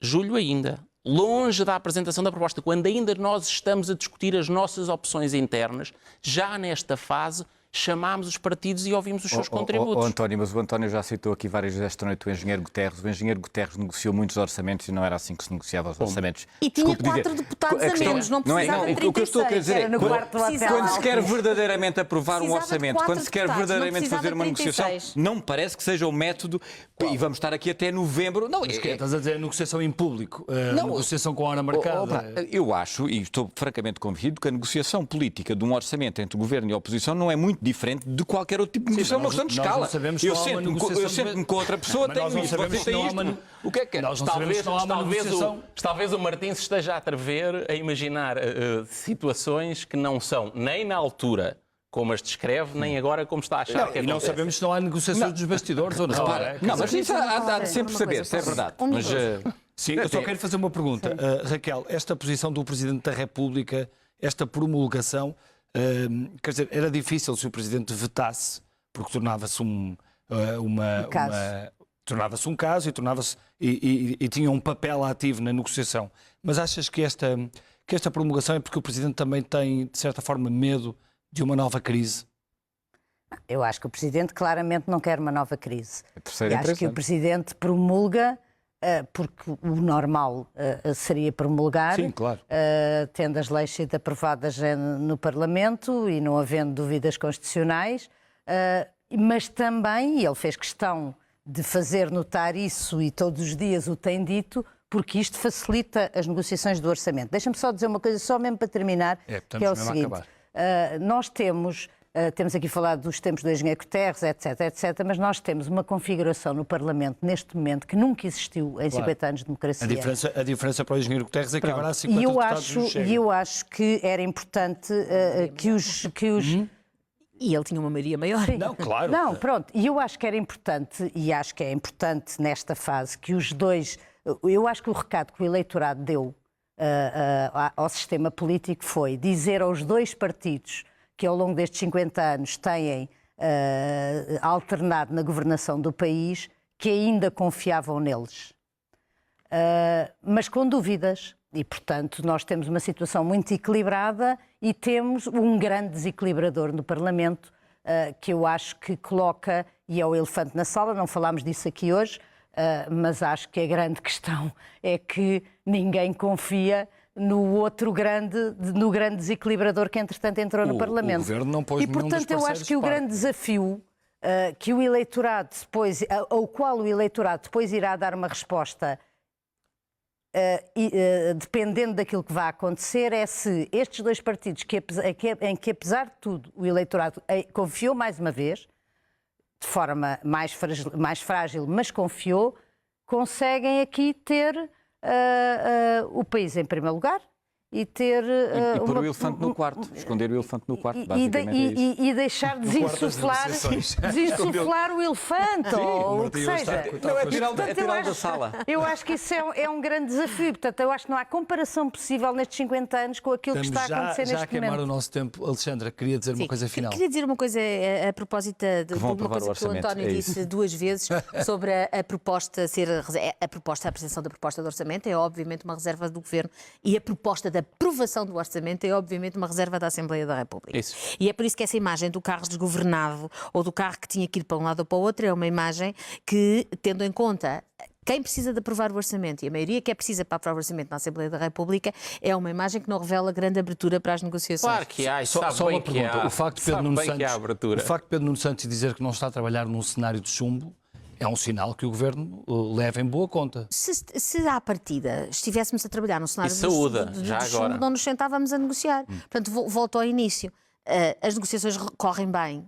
julho ainda, longe da apresentação da proposta, quando ainda nós estamos a discutir as nossas opções internas, já nesta fase chamámos os partidos e ouvimos os seus contributos. António, mas o António já citou aqui várias vezes esta noite o engenheiro Guterres. O engenheiro Guterres negociou muitos orçamentos e não era assim que se negociava os orçamentos. E tinha Desculpe 4 dizer, deputados a a questão- menos, não é, precisava de o que eu estou a querer 36. dizer é Era no quando- quarto hotel. quando se quer verdadeiramente aprovar um Precisava de orçamento, 4 quando se quer deputados, não verdadeiramente precisava fazer uma de negociação, 36. não me parece que seja o método, e vamos estar aqui até novembro. Não, Mas que estás a dizer a negociação em público, a Não, negociação com a hora marcada. Opa, eu acho, e estou francamente convicto, que a negociação política de um orçamento entre o governo e a oposição não é muito diferente de qualquer outro tipo de negociação, uma questão de nós não escala. sabemos se Eu não há uma sento-me negociação com outra pessoa, Mas nós tenho não isto, sabemos vocês se não têm há uma- isto. O que é que é? Nós não sabemos se não há uma negociação. Talvez o Martim se esteja a atrever a imaginar situações que não são nem na altura como as descreve, nem agora como está a achar que E não acontece. sabemos se não há negociações dos bastidores ou não. Repara, é? não, mas isso há de Dizer sempre uma saber, coisa, se é posso? verdade. Um Mas, minuto. Sim, eu só quero fazer uma pergunta. Raquel, esta posição do Presidente da República, esta promulgação, quer dizer, era difícil se o Presidente vetasse, porque tornava-se tornava-se um caso e tornava-se e tinha um papel ativo na negociação. Mas achas que esta promulgação é porque o Presidente também tem, de certa forma, medo de uma nova crise? Eu acho que o Presidente claramente não quer uma nova crise. A terceira E acho que o impressão. Presidente promulga, porque o normal seria promulgar, Sim, claro. tendo as leis sido aprovadas no Parlamento e não havendo dúvidas constitucionais, mas também, e ele fez questão de fazer notar isso e todos os dias o tem dito, porque isto facilita as negociações do orçamento. Deixa-me só dizer uma coisa, só mesmo para terminar, que é o mesmo a seguinte. acabar. Nós temos aqui falado dos tempos do engenheiro Guterres, etc, mas nós temos uma configuração no Parlamento neste momento que nunca existiu em 50 anos de democracia. A diferença para o Engenheiro Guterres é que agora há 50 E deputados no Chega. eu acho que era importante que os E ele tinha uma maioria maior. Não, claro. Não, pronto. E eu acho que era importante, e acho que é importante nesta fase, que os dois... Eu acho que o recado que o eleitorado deu ao sistema político foi dizer aos dois partidos que ao longo destes 50 anos têm alternado na governação do país, que ainda confiavam neles. Mas com dúvidas. E, portanto, nós temos uma situação muito equilibrada e temos um grande desequilibrador no Parlamento que eu acho que coloca, e é o elefante na sala, não falámos disso aqui hoje, mas acho que a grande questão é que ninguém confia no grande desequilibrador que, entretanto, entrou no Parlamento. O Governo não pôs e, nenhum dos portanto, eu acho parceiros que o de parte. grande desafio que o eleitorado depois, ao qual o eleitorado depois irá dar uma resposta dependendo daquilo que vai acontecer, é se estes dois partidos em que apesar de tudo o eleitorado confiou mais uma vez, de forma mais frágil, mas confiou, conseguem aqui ter o país em primeiro lugar e ter... E pôr o elefante no quarto, esconder o elefante no quarto, basicamente é isso. E deixar desinsuflar o elefante, ou o que seja. Não, é tirá-lo da sala. Eu acho que isso é um grande desafio. Portanto, eu acho que não há comparação possível nestes 50 anos com aquilo que está a acontecer já neste a queimar momento. o nosso tempo. Alexandra, queria dizer uma coisa final. Queria dizer uma coisa a propósito de uma coisa que o António disse duas vezes sobre a proposta a apresentação da proposta de orçamento é obviamente uma reserva do Governo e a proposta da aprovação do orçamento é obviamente uma reserva da Assembleia da República. Isso. E é por isso que essa imagem do carro desgovernado ou do carro que tinha que ir para um lado ou para o outro é uma imagem que, tendo em conta quem precisa de aprovar o orçamento e a maioria que é precisa para aprovar o orçamento na Assembleia da República, é uma imagem que não revela grande abertura para as negociações. Claro que há, Só uma pergunta. O facto de Pedro Nuno Santos dizer que não está a trabalhar num cenário de chumbo é um sinal que o Governo leva em boa conta. Se à partida estivéssemos a trabalhar num cenário E saúda, de já chumbo, agora. não nos sentávamos a negociar. Portanto, volto ao início. As negociações correm bem,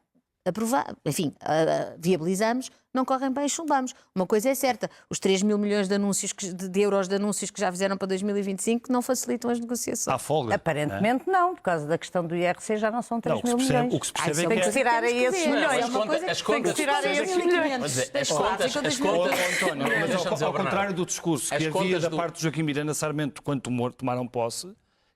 viabilizamos, não correm bem, chumbamos. Uma coisa é certa, os 3 mil milhões de euros de anúncios que já fizeram para 2025 não facilitam as negociações. Há folga. Aparentemente não, por causa da questão do IRC já não são 3 mil milhões. O que se percebe é Tem que que tirar a esses milhões. Tem que tirar a esses milhões. As contas, António, mas ao contrário do discurso que havia da parte do Joaquim Miranda Sarmento quando tomaram posse,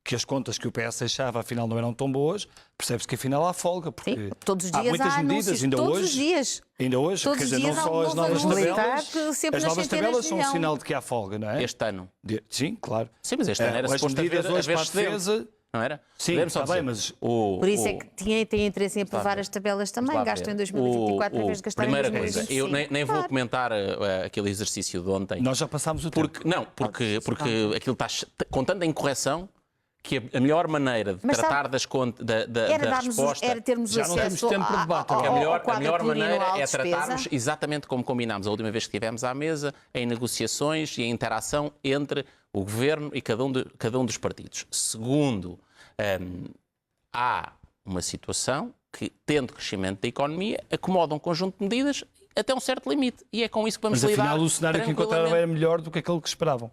que as contas que o PS deixava afinal não eram tão boas, percebe-se que afinal há folga, porque Sim, todos os há dias muitas há medidas, anúncios, ainda todos hoje. os dias. Ainda hoje, Todos quer os dizer, não dias há só um as novo novas anúncio, tabelas. sempre As nas novas centenas tabelas de são um milhões. sinal de que há folga, não é? Este ano. Sim, claro. Sim, mas este ano era As suposto medidas haver hoje para a excedente, defesa. não era? Sim, Podemos só está bem, dizer, mas Por isso é que tem interesse em aprovar as tabelas também. Gastam em 2024 em vez de gastar em Primeira 2025. coisa, eu nem vou Claro. comentar aquele exercício de ontem. nós já passámos o tempo. Porque aquilo está com tanta incorreção que a melhor maneira de Mas tratar das contas, da resposta... Era termos Já não temos acesso tempo para debate ao, agora. ao A quadro melhor maneira plurianual de é despesa. tratarmos exatamente como combinámos a última vez que estivemos à mesa, em negociações e em interação entre o Governo e cada um dos partidos. Segundo, há uma situação que, tendo crescimento da economia, acomoda um conjunto de medidas até um certo limite. E é com isso que vamos Mas lidar. afinal o cenário que encontraram era melhor do que aquele que esperavam.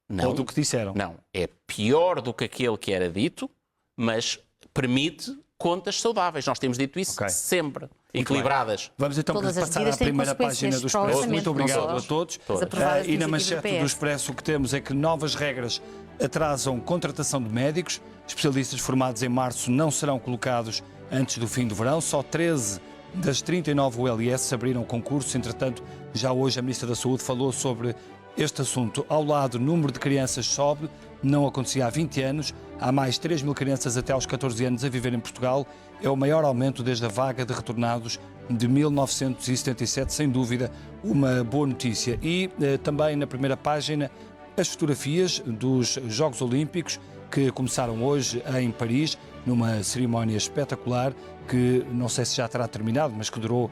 Não, Ou do que disseram. Não, é pior do que aquele que era dito, mas permite contas saudáveis. Nós temos dito isso sempre, equilibradas. Vamos então Todas as passar medidas à têm primeira página consequências do para o Expresso. orçamento, Muito obrigado não a só todos. as aprovadas E na pelo manchete princípio do PS. Expresso o que temos é que novas regras atrasam contratação de médicos. Especialistas formados em março não serão colocados antes do fim do verão. Só 13 das 39 ULS abriram concurso. Entretanto, já hoje a Ministra da Saúde falou sobre este assunto. Ao lado, o número de crianças sobe. Não acontecia há 20 anos. Há mais 3 mil crianças até aos 14 anos a viver em Portugal. É o maior aumento desde a vaga de retornados de 1977. Sem dúvida, uma boa notícia. E também na primeira página, as fotografias dos Jogos Olímpicos que começaram hoje em Paris, numa cerimónia espetacular que não sei se já terá terminado, mas que durou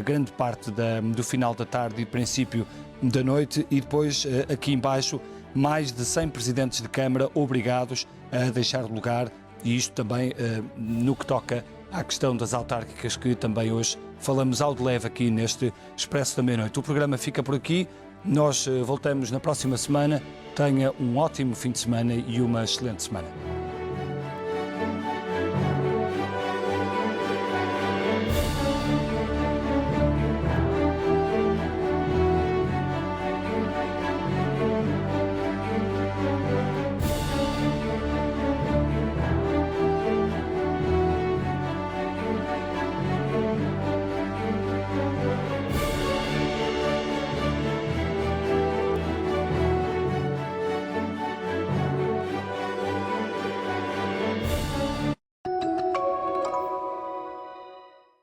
grande parte do final da tarde e princípio da noite. E depois, aqui embaixo, mais de 100 presidentes de Câmara obrigados a deixar lugar, e isto também no que toca à questão das autárquicas, que também hoje falamos ao de leve aqui neste Expresso da Meia-Noite. O programa fica por aqui, nós voltamos na próxima semana. Tenha um ótimo fim de semana e uma excelente semana.